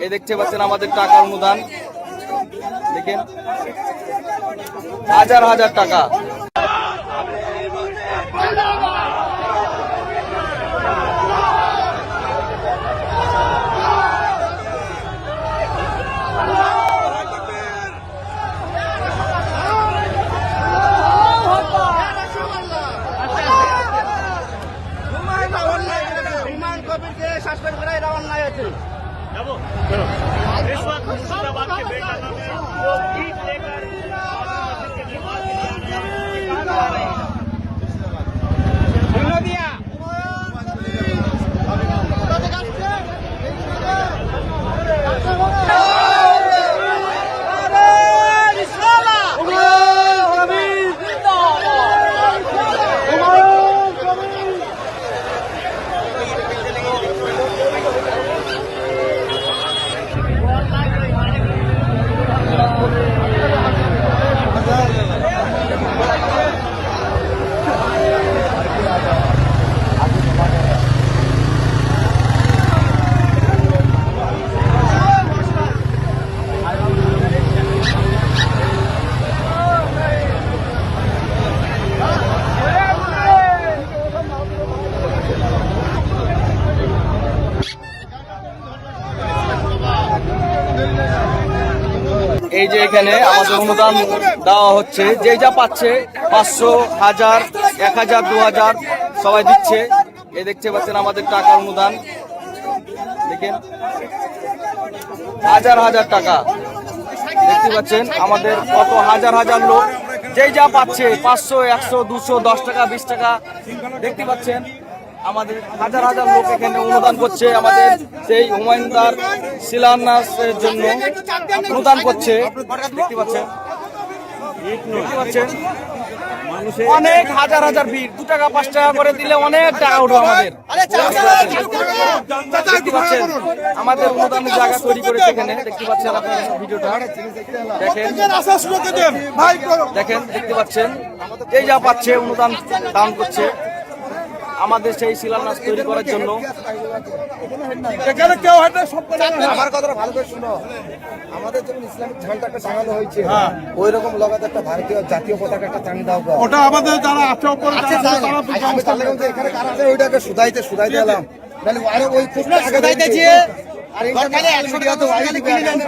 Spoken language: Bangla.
এই দেখতে পাচ্ছেন আমাদের টাকা অনুদান, দেখেন হাজার হাজার টাকা। এই যে এখানে আমাদের অনুদান দেওয়া হচ্ছে, যে যা পাচ্ছে 500, 1000, 1000, 2000 সবাই দিচ্ছে। এই দেখতে পাচ্ছেন আমাদের টাকা অনুদান, দেখেন হাজার হাজার টাকা। দেখতে পাচ্ছেন আমাদের কত হাজার হাজার লোক যে যা পাচ্ছে 500, 100, 200, 10 টাকা, 20 টাকা। দেখতে পাচ্ছেন আমাদের হাজার হাজার লোক এখানে অনুদান করছে, আমাদের সেই হুমায়ুনদার শিলান্যাসের জন্য অনুদান করছে। দেখতে পাচ্ছেন অনেক হাজার হাজার ভিড়, 2 টাকা 5 টাকা করে দিলে অনেক টাকা উঠবে আমাদের। দেখতে পাচ্ছেন আমাদের অনুদানের জায়গা তৈরি করেছে এখানে। দেখতে পাচ্ছেন আপনারা ভিডিওটা দেখেন, দেখেন দেখতে পাচ্ছেন এই যা পাচ্ছে অনুদান দান করছে আমাদের সেই শিলান্যাস তৈরি করার জন্য। আমার কথাটা ভালো করে শুনো, আমাদের যেমন ইসলামিক ঝান্ডা একটা টাঙানো হয়েছে, ওই রকম লাগাতে একটা ভারতীয় জাতীয় পতাকা একটা টাঙিয়ে দাও। ওটা আমাদের যারা আছে উপরে আমি তাহলে কিন্তু এখানে কারা আছে ওইটাকে সুদাইতে এলাম, তাহলে আরে ওই পোস্টটা আগে দিতেছি। আর এখানে 100 টাকা তো আগে কিনে নেন।